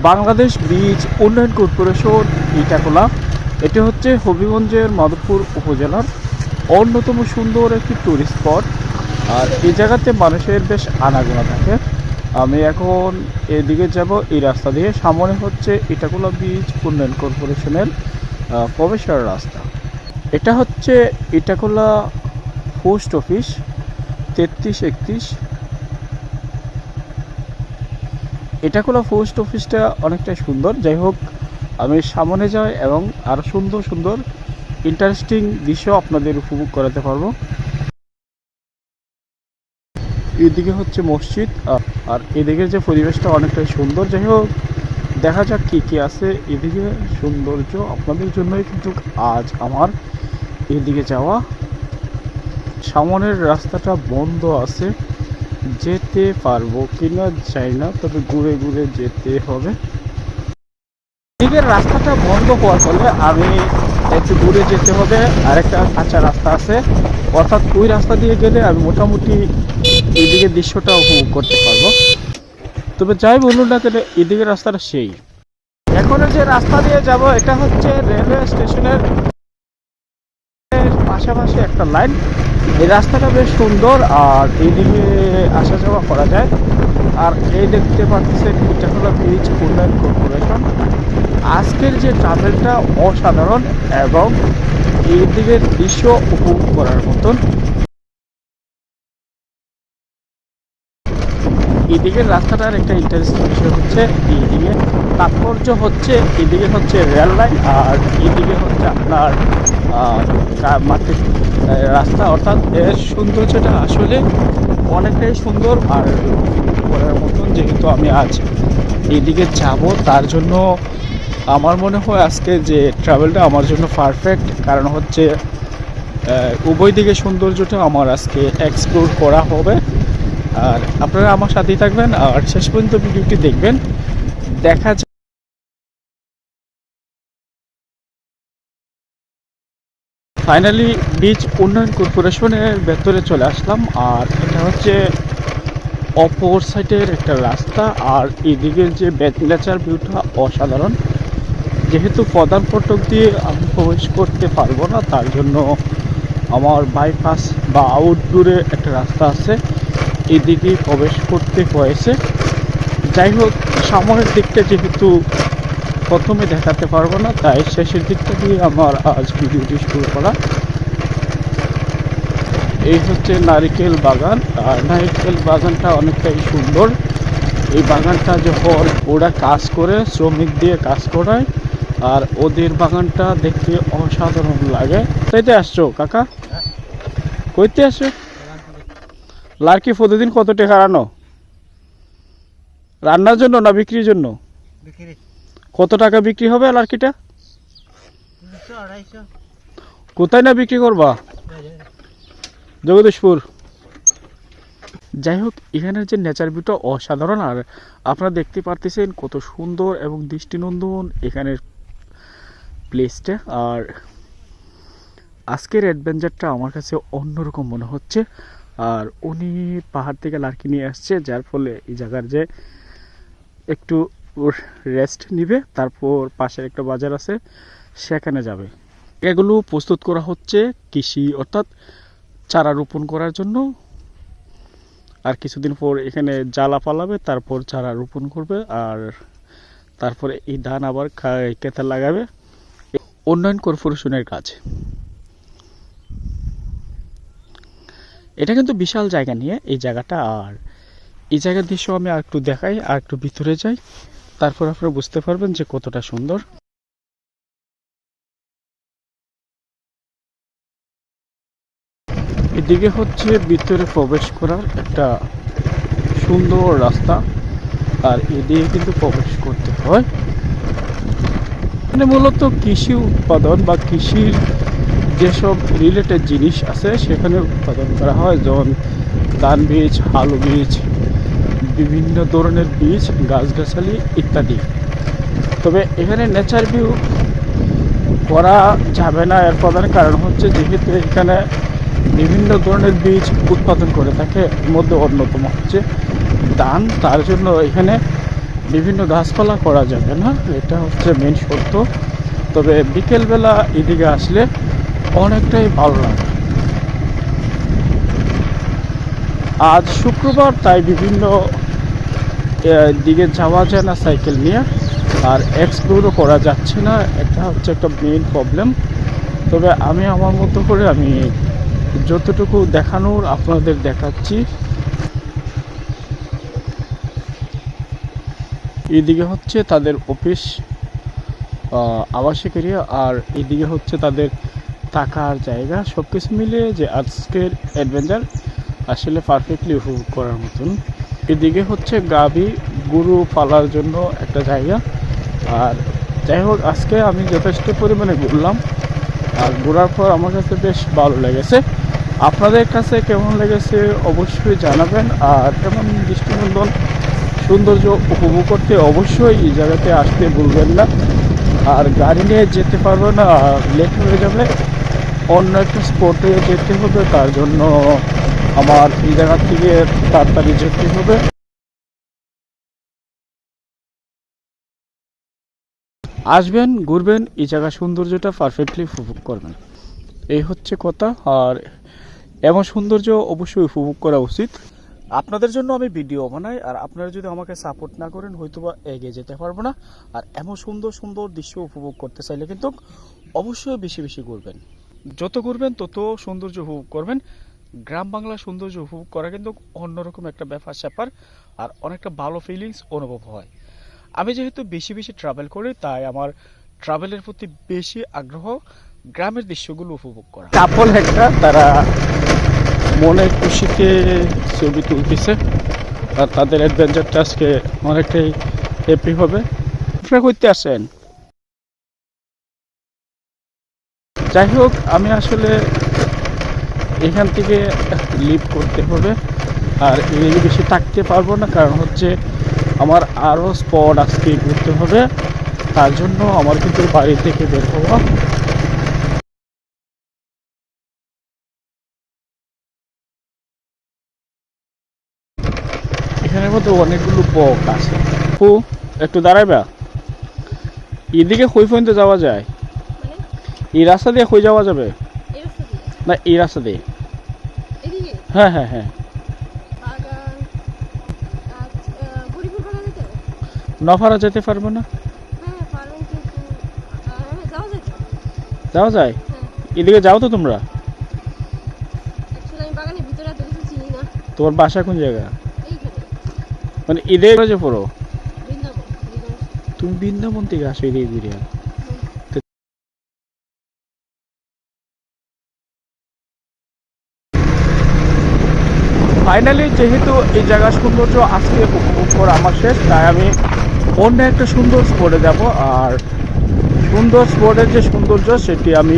বাংলাদেশ বীজ উন্নয়ন কর্পোরেশন ইটাখোলা, এটি হচ্ছে হবিগঞ্জের মাধবপুর উপজেলার অন্যতম সুন্দর একটি টুরিস্ট স্পট। আর এই জায়গাতে মানুষের বেশ আনাগোনা থাকে। আমি এখন এদিকে যাব এই রাস্তা দিয়ে। সামনে হচ্ছে ইটাখোলা বীজ উন্নয়ন কর্পোরেশনের প্রবেশের রাস্তা। এটা হচ্ছে Itakhola post office 3331। Itakhola post অফিসটা অনেকটাই সুন্দর। যাই হোক, আমি সামনে যাই এবং আরও সুন্দর সুন্দর ইন্টারেস্টিং দৃশ্য আপনাদের উপভোগ করাতে পারবো। এদিকে হচ্ছে মসজিদ, আর এদিকের যে পরিবেশটা অনেকটাই সুন্দর। যাই হোক, দেখা যাক কী কী আছে এদিকে সৌন্দর্য আপনাদের জন্যই কিন্তু আজ আমার এদিকে যাওয়া। সামনের রাস্তাটা বন্ধ আছে, যেতে পারবো কিনা জানি না, তবে ঘুরে ঘুরে যেতে হবে। এদিকের রাস্তাটা বন্ধ হওয়ার ফলে আমি একটু দূরে যেতে হবে। আরেকটা কাঁচা রাস্তা আছে, অর্থাৎ ওই রাস্তা দিয়ে গেলে আমি মোটামুটি এদিকে দৃশ্যটা উপভোগ করতে পারবো। তবে যাই বলুন না কেন, এদিকের রাস্তাটা সেই। এখন যে রাস্তা দিয়ে যাব এটা হচ্ছে রেলওয়ে স্টেশনের পাশাপাশি একটা লাইন। এই রাস্তাটা বেশ সুন্দর, আর এইদিকে আসা যাওয়া করা যায়। আর এই দেখতে পাচ্ছেন ইটাখোলা বীজ উন্নয়ন কর্পোরেশন। আজকের যে ট্রাভেলটা অসাধারণ এবং এই দিকের দৃশ্য উপভোগ করার মতন। এদিকের রাস্তাটার একটা ইন্টারেস্টিং বিষয় হচ্ছে এইদিকে তাৎপর্য হচ্ছে এদিকে হচ্ছে রেল লাইন, আর এদিকে হচ্ছে আপনার মাটির রাস্তা। অর্থাৎ এর সৌন্দর্যটা আসলে অনেকটাই সুন্দর আর করার মতন। যেহেতু আমি আজ এদিকে যাব, তার জন্য আমার মনে হয় আজকে যে ট্রাভেলটা আমার জন্য পারফেক্ট। কারণ হচ্ছে উভয় দিকে সৌন্দর্যটা আমার আজকে এক্সপ্লোর করা হবে। আর আপনারা আমার সাথেই থাকবেন আর শেষ পর্যন্ত ভিডিওটি দেখবেন। দেখা যায় ফাইনালি বীজ উন্নয়ন কর্পোরেশনের ভেতরে চলে আসলাম। আর এটা হচ্ছে অপর সাইডের একটা রাস্তা, আর এদিকের যে নেচার ভিউটা অসাধারণ। যেহেতু প্রধান ফটক দিয়ে আমি প্রবেশ করতে পারবো না, তার জন্য আমার বাইপাস বা আউটডোরে একটা রাস্তা আছে, এদিকেই প্রবেশ করতে হয়েছে। যাই হোক, সামনের দিকটা যেহেতু প্রথমে দেখাতে পারবো না, তাই শেষের দিকটা দিয়ে আমার আজ ভিডিওটি শুরু করা। এই হচ্ছে নারিকেল বাগান, আর নারিকেল বাগানটা অনেকটাই সুন্দর। এই বাগানটা যখন ওরা কাজ করে, শ্রমিক দিয়ে কাজ করায়, আর ওদের বাগানটা দেখতে অসাধারণ লাগে। তাইতে আসছো কাকা? কইতে আসছো? লার্কি প্রতিদিন কত টাকা আনো? রান্নার জন্য না বিক্রির জন্য? কত টাকা বিক্রি হবে লার্কিটা? কোথায় না বিক্রি করবা? জগদীশপুর। যাই হোক, এখানের যে নেচার ভিউটা অসাধারণ। আর আপনারা দেখতে পারতেছেন কত সুন্দর এবং দৃষ্টিনন্দন এখানের প্লেসটা। আর আজকের অ্যাডভেঞ্চারটা আমার কাছে অন্যরকম মনে হচ্ছে। আর উনি পাহাড় থেকে লার্কি নিয়ে আসছে, যার ফলে এই জায়গার যে একটু রেস্ট নিবে, তারপর পাশের একটা বাজার আছে সেখানে যাবে। এগুলো প্রস্তুত করা হচ্ছে কৃষি, অর্থাৎ চারা রোপণ করার জন্য। আর কিছুদিন পর এখানে জ্বালা পালাবে, তারপর চারা রোপণ করবে, আর তারপরে এই ধান আবার খেতে লাগাবে। উন্নয়ন কর্পোরেশনের কাজ। এটা কিন্তু বিশাল জায়গা নিয়ে এই জায়গাটা। আর এই জায়গার দৃশ্য আমি আর একটু দেখাই, আর একটু ভিতরে যাই, তারপর আপনারা বুঝতে পারবেন যে কতটা সুন্দর। এদিকে হচ্ছে ভিতরে প্রবেশ করার একটা সুন্দর রাস্তা, আর এদিকে কিন্তু প্রবেশ করতে হয়। মানে মূলত কৃষি উৎপাদন বা কৃষির যেসব রিলেটেড জিনিস আছে সেখানে উৎপাদন করা হয়, যেমন ধান বীজ, আলু বীজ, বিভিন্ন ধরনের বীজ, গাছগাছালি ইত্যাদি। তবে এখানে নেচার ভিউ করা যাবে না। এর প্রধান কারণ হচ্ছে যেহেতু এখানে বিভিন্ন ধরনের বীজ উৎপাদন করে থাকে, এর মধ্যে অন্যতম হচ্ছে ধান। তার জন্য এখানে বিভিন্ন গাছপালা করা যাবে না, এটা হচ্ছে মেন সত্য। তবে বিকেলবেলা এদিকে আসলে অনেকটাই ভালো লাগে। আজ শুক্রবার, তাই বিভিন্ন দিকে যাওয়া যায় না সাইকেল নিয়ে, আর এক্সপ্লোরও করা যাচ্ছে না, এটা হচ্ছে একটা মেইন প্রবলেম। তবে আমি আমার মতো করে আমি যতটুকু দেখানোর আপনাদের দেখাচ্ছি। এদিকে হচ্ছে তাদের অফিস, আবাসিক এরিয়া, আর এদিকে হচ্ছে তাদের থাকার জায়গা। সব কিছু মিলিয়ে যে আজকের অ্যাডভেঞ্চার আসলে পারফেক্টলি উপভোগ করার মতন। এদিকে হচ্ছে গাভী গরু পালার জন্য একটা জায়গা। আর যাই হোক, আজকে আমি যথেষ্ট পরিমাণে ঘুরলাম, আর ঘোরার পর আমার কাছে বেশ ভালো লেগেছে। আপনাদের কাছে কেমন লেগেছে অবশ্যই জানাবেন। আর এমন দৃষ্টিনন্দন সৌন্দর্য উপভোগ করতে অবশ্যই এই জায়গাতে আসতে ভুলবেন না। আর গাড়ি নিয়ে যেতে পারবো না, লেট হয়ে যাবে, অন্য একটা স্পটে যেতে হবে, তার জন্য আমার এই জায়গা থেকে তাড়াতাড়ি যেতে হবে। আসবেন, ঘুরবেন, এই জায়গার সৌন্দর্যটা পারফেক্টলি উপভোগ করবেন, এই হচ্ছে কথা। আর এমন সৌন্দর্য অবশ্যই উপভোগ করা উচিত। আপনাদের জন্য আমি ভিডিও বানাই, আর আপনারা যদি আমাকে সাপোর্ট না করেন হয়তোবা এগিয়ে যেতে পারবো না। আর এমন সুন্দর সুন্দর দৃশ্য উপভোগ করতে চাইলে কিন্তু অবশ্যই বেশি বেশি ঘুরবেন। যত ঘুরবেন তত সৌন্দর্য উপভোগ করবেন। গ্রাম বাংলার সৌন্দর্য উপভোগ করা কিন্তু অন্যরকম একটা ব্যাপার স্যাপার, আর অনেকটা ভালো ফিলিংস অনুভব হয়। আমি যেহেতু বেশি বেশি ট্রাভেল করি, তাই আমার ট্রাভেলের প্রতি বেশি আগ্রহ গ্রামের দৃশ্যগুলো উপভোগ করা। কাপল একটা, তারা মনের খুশিতে ছবি তুলতেছে, আর তাদের অ্যাডভেঞ্চারটা আজকে অনেকটাই হ্যাপি হবে। আপনারা করতে আসেন। যাই হোক, আমি আসলে এখান থেকে লিভ করতে হবে, আর এর বেশি থাকতে পারবো না, কারণ হচ্ছে আমার আরও স্পট আজকে ঘুরতে হবে। তার জন্য আমার কিন্তু বাড়ি থেকে বের হওয়া। এখানের মধ্যে অনেকগুলো বক আছে। একটু দাঁড়াইবা, এদিকে কই পর্যন্ত যাওয়া যায়? এই রাস্তা দিয়ে কই যাওয়া যাবে? না, এই রাস্তা দিয়ে। হ্যাঁ হ্যাঁ হ্যাঁ, নফারা যেতে পারবো না? যাওয়া যায়? এদিকে যাও তো তোমরা? তোমার বাসা কোন জায়গা? মানে এদিকে যে পড়ো তুমি? বৃন্দাবন থেকে আসো এদিকে ঘুরে? ফাইনালি যেহেতু এই জায়গার সৌন্দর্য আজকে উপভোগ করা আমার শেষ, তাই আমি অন্য একটা সুন্দর স্পটে যাব। আর সুন্দর স্পটের যে সৌন্দর্য সেটি আমি